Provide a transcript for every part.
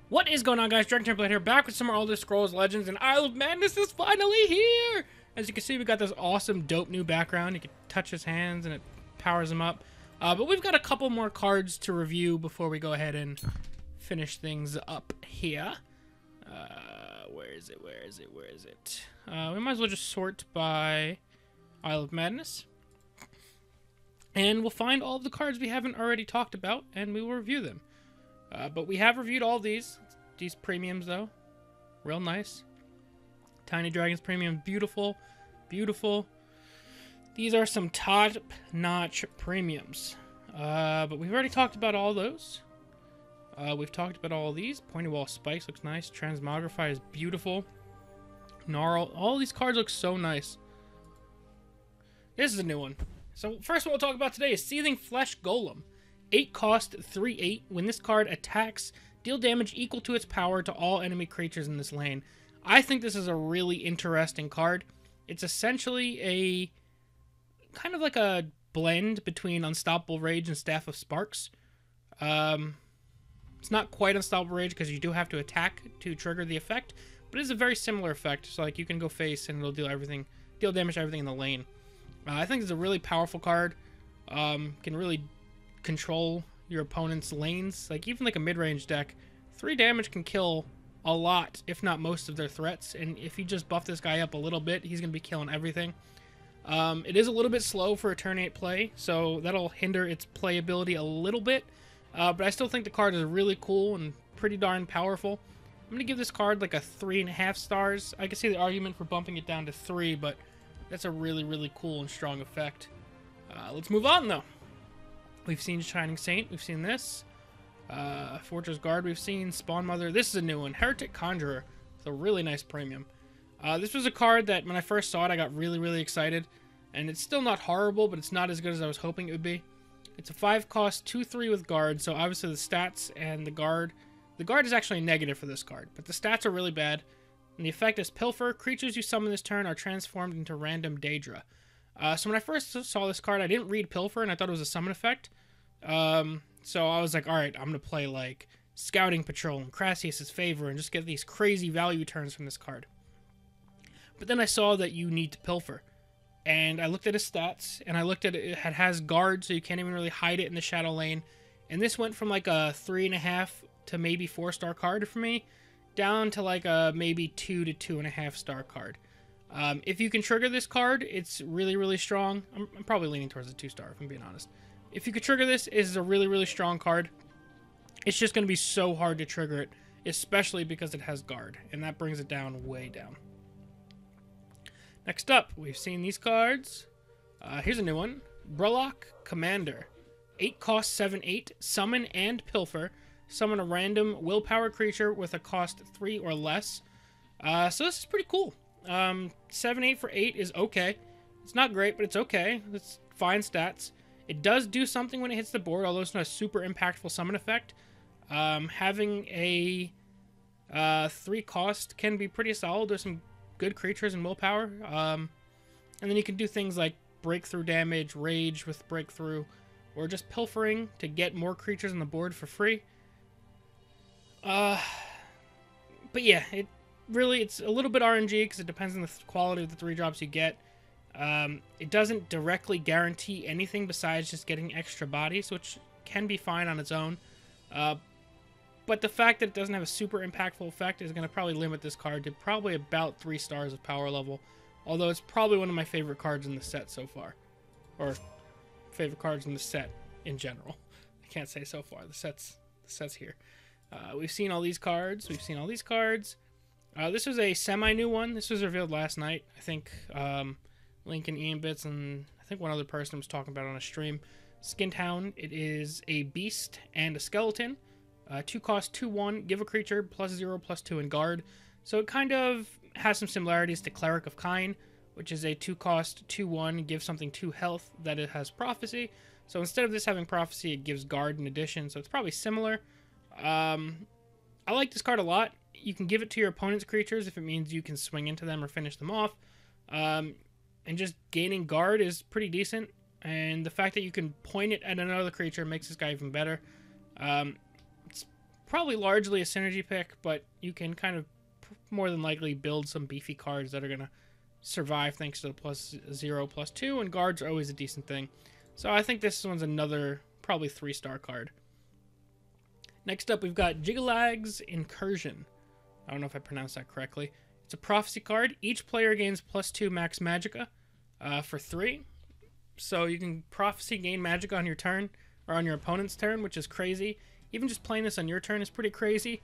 What is going on, guys? DragonTamerBlayde here, back with some more Elder Scrolls Legends, and Isle of Madness is finally here! As you can see, we got this awesome, dope new background. You can touch his hands, and it powers him up. But we've got a couple more cards to review before we go ahead and finish things up here. Where is it? We might as well just sort by Isle of Madness. And we'll find all of the cards we haven't already talked about, and we will review them. But we have reviewed all these premiums, though. Real nice. Tiny Dragons premium, beautiful, beautiful. These are some top-notch premiums. But we've already talked about all those. We've talked about all these. Pointy Wall Spikes looks nice. Transmogrify is beautiful. Gnarl. All these cards look so nice. This is a new one. So first one we'll talk about today is Seething Flesh Golem. 8 cost, 3/8. When this card attacks, deal damage equal to its power to all enemy creatures in this lane. I think this is a really interesting card. It's essentially a kind of like a blend between Unstoppable Rage and Staff of Sparks. It's not quite Unstoppable Rage because you do have to attack to trigger the effect, but it's a very similar effect. So like you can go face and it'll deal damage to everything in the lane. I think it's a really powerful card. Can really control your opponent's lanes. Like even like a mid-range deck, 3 damage can kill a lot, if not most of their threats. And if you just buff this guy up a little bit, he's gonna be killing everything. It is a little bit slow for a turn 8 play, so that'll hinder its playability a little bit. But I still think the card is really cool and pretty darn powerful. I'm gonna give this card like a 3.5 stars. I can see the argument for bumping it down to 3, but that's a really, really cool and strong effect. Let's move on though. We've seen Shining Saint, we've seen this. Fortress Guard, we've seen Spawn Mother. This is a new one, Heretic Conjurer, with a really nice premium. This was a card that when I first saw it, I got really, really excited. And it's still not horrible, but it's not as good as I was hoping it would be. It's a 5 cost, 2/3 with Guard, so obviously the stats and the Guard is actually negative for this card, but the stats are really bad. And the effect is Pilfer. Creatures you summon this turn are transformed into random Daedra. So when I first saw this card, I didn't read Pilfer, and I thought it was a summon effect. So I was like, alright, I'm going to play like Scouting Patrol and Crassius' Favor and just get these crazy value turns from this card. But then I saw that you need to Pilfer. And I looked at his stats, and I looked at it, it has Guard, so you can't even really hide it in the Shadow Lane. And this went from like a 3.5 to maybe 4-star card for me, down to like a maybe 2 to 2.5-star card. If you can trigger this card, it's really, really strong. I'm probably leaning towards a 2-star, if I'm being honest. If you could trigger this, it is a really, really strong card. It's just going to be so hard to trigger it, especially because it has Guard, and that brings it down way down. Next up, we've seen these cards. Here's a new one. Brullock Commander. 8 cost, 7/8. Summon and Pilfer. Summon a random willpower creature with a cost 3 or less. So this is pretty cool. 7/8 for 8 is okay. It's not great, but it's okay. It's fine stats. It does do something when it hits the board, although it's not a super impactful summon effect. Having a 3 cost can be pretty solid. There's some good creatures and willpower. And then you can do things like breakthrough damage, rage with breakthrough, or just pilfering to get more creatures on the board for free. But yeah, it's a little bit RNG because it depends on the quality of the 3 drops you get. It doesn't directly guarantee anything besides just getting extra bodies, which can be fine on its own. But the fact that it doesn't have a super impactful effect is going to probably limit this card to probably about 3 stars of power level. Although it's probably one of my favorite cards in the set so far. Or favorite cards in the set in general. I can't say so far. The set's here. We've seen all these cards. This was a semi-new one. This was revealed last night. I think Link and Ian Bits and I think one other person was talking about it on a stream. Skintown. It is a beast and a skeleton. 2 cost, 2/1. Give a creature +0/+2 in Guard. So it kind of has some similarities to Cleric of Kine, which is a 2 cost, 2/1. Give something 2 health that it has Prophecy. So instead of this having Prophecy, it gives Guard in addition. So it's probably similar. I like this card a lot. You can give it to your opponent's creatures if it means you can swing into them or finish them off. And just gaining Guard is pretty decent. And the fact that you can point it at another creature makes this guy even better. It's probably largely a synergy pick, but you can kind of more than likely build some beefy cards that are going to survive thanks to the +0, +2, and guards are always a decent thing. So I think this one's another probably 3-star card. Next up, we've got Jygalag's Incursion. I don't know if I pronounced that correctly. It's a prophecy card. Each player gains +2 max magicka for 3. So you can prophecy gain magicka on your turn, or on your opponent's turn, which is crazy. Even just playing this on your turn is pretty crazy.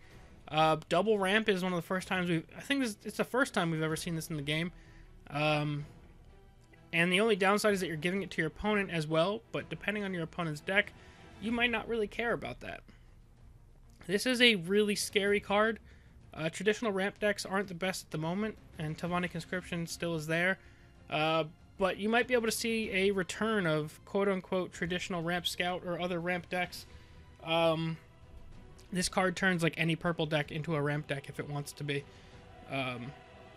Double ramp is one of the first times I think it's the first time we've ever seen this in the game. And the only downside is that you're giving it to your opponent as well, but depending on your opponent's deck, you might not really care about that. This is a really scary card. Traditional ramp decks aren't the best at the moment, and Tavani Conscription still is there. But you might be able to see a return of quote-unquote traditional ramp scout or other ramp decks. This card turns like any purple deck into a ramp deck if it wants to be.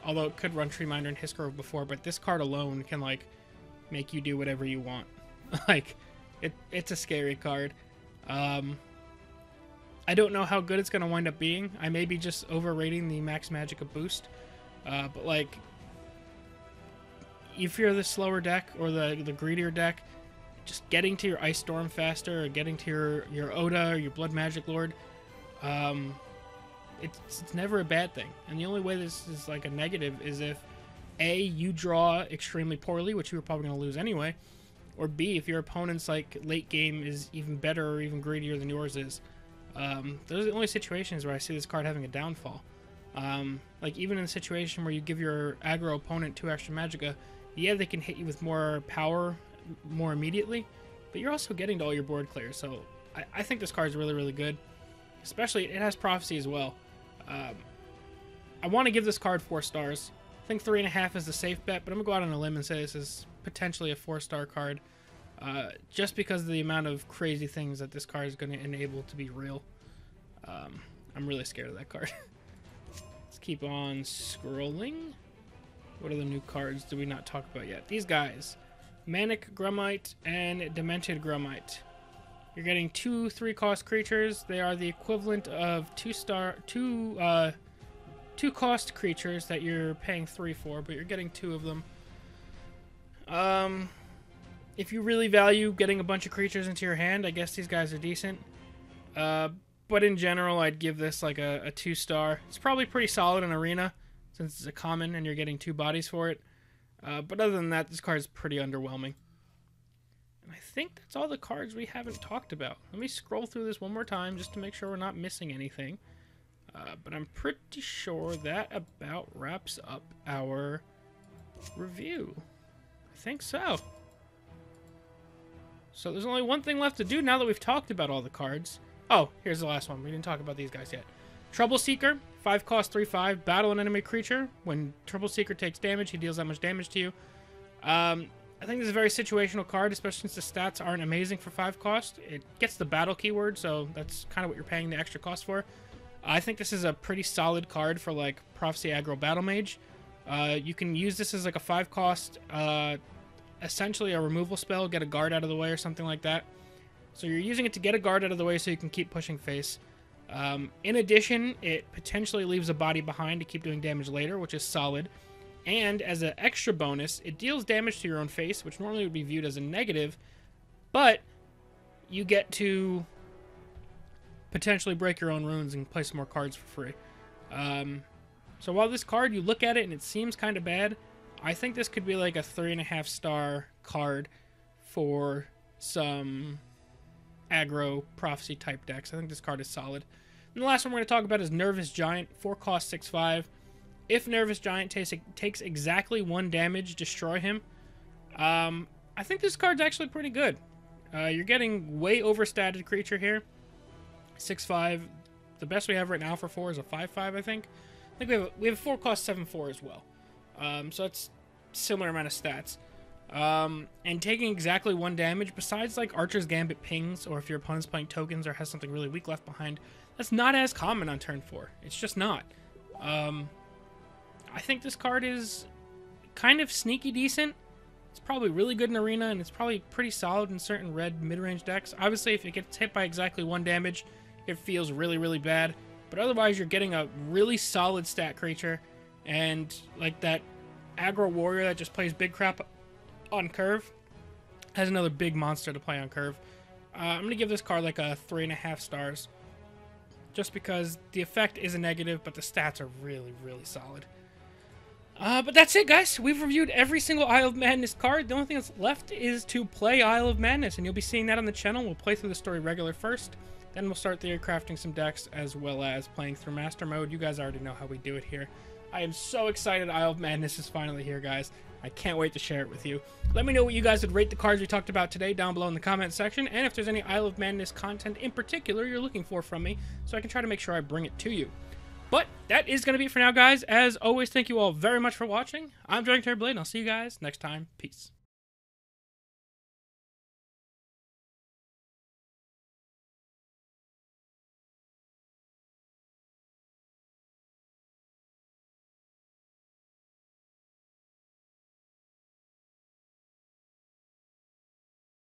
Although it could run Treeminder and Hisgrove before, but this card alone can like make you do whatever you want. Like, it's a scary card. I don't know how good it's going to wind up being. I may be just overrating the Max Magicka boost. But like, if you're the slower deck or the greedier deck, just getting to your Ice Storm faster, or getting to your Oda or your Blood Magic Lord, it's never a bad thing. And the only way this is like a negative is if A, you draw extremely poorly, which you were probably going to lose anyway, or B, if your opponent's like late game is even better or even greedier than yours is. Those are the only situations where I see this card having a downfall. Like even in a situation where you give your aggro opponent 2 extra magicka, yeah, they can hit you with more power more immediately, but you're also getting to all your board clears. So I think this card is really, really good. Especially, it has prophecy as well. I want to give this card 4 stars. I think 3.5 is the safe bet, but I'm going to go out on a limb and say this is potentially a 4-star card. Just because of the amount of crazy things that this card is going to enable to be real. I'm really scared of that card. Let's keep on scrolling. What other new cards did we not talk about yet? These guys. Manic Grummite and Demented Grummite. You're getting 2 3-cost creatures. They are the equivalent of 2-cost creatures that you're paying 3 for, but you're getting 2 of them. If you really value getting a bunch of creatures into your hand, I guess these guys are decent. But in general, I'd give this like a 2-star. It's probably pretty solid in Arena, since it's a common and you're getting 2 bodies for it. But other than that, this card is pretty underwhelming. And I think that's all the cards we haven't talked about. Let me scroll through this one more time just to make sure we're not missing anything. But I'm pretty sure that about wraps up our review. I think so. So there's only one thing left to do now that we've talked about all the cards. Oh, here's the last one. We didn't talk about these guys yet. Trouble Seeker, 5-cost, 3/5. Battle an enemy creature. When Trouble Seeker takes damage, he deals that much damage to you. I think this is a very situational card, especially since the stats aren't amazing for 5-cost. It gets the battle keyword, so that's kind of what you're paying the extra cost for. I think this is a pretty solid card for like Prophecy Aggro Battle Mage. You can use this as like a 5-cost, essentially a removal spell, get a guard out of the way or something like that. So you're using it to get a guard out of the way so you can keep pushing face. In addition, it potentially leaves a body behind to keep doing damage later, which is solid. And as an extra bonus, it deals damage to your own face, which normally would be viewed as a negative, but you get to potentially break your own runes and play some more cards for free. So while this card, you look at it and it seems kind of bad, I think this could be like a 3.5-star card for some aggro prophecy type decks. I think this card is solid. And the last one we're going to talk about is Nervous Giant, 4-cost, 6/5. If Nervous Giant takes exactly 1 damage, destroy him. I think this card's actually pretty good. You're getting way overstated creature here. 6/5. The best we have right now for 4 is a 5/5, I think. I think we have a 4-cost 7/4 as well. So that's similar amount of stats. And taking exactly 1 damage, besides like Archer's Gambit pings, or if your opponent's playing tokens or has something really weak left behind, that's not as common on turn 4. It's just not. I think this card is kind of sneaky decent. It's probably really good in Arena, and it's probably pretty solid in certain red mid-range decks. Obviously, if it gets hit by exactly 1 damage, it feels really, really bad. But otherwise, you're getting a really solid stat creature, and like that aggro warrior that just plays big crap on curve has another big monster to play on curve. I'm going to give this card like a 3.5 stars, just because the effect is a negative, but the stats are really, really solid. But that's it, guys. We've reviewed every single Isle of Madness card. The only thing that's left is to play Isle of Madness, and you'll be seeing that on the channel. We'll play through the story regular first, then we'll start theory crafting some decks, as well as playing through Master Mode. You guys already know how we do it here. I am so excited Isle of Madness is finally here, guys. I can't wait to share it with you. Let me know what you guys would rate the cards we talked about today down below in the comment section, and if there's any Isle of Madness content in particular you're looking for from me, so I can try to make sure I bring it to you. But that is going to be it for now, guys. As always, thank you all very much for watching. I'm DragonTamerBlayde, and I'll see you guys next time. Peace.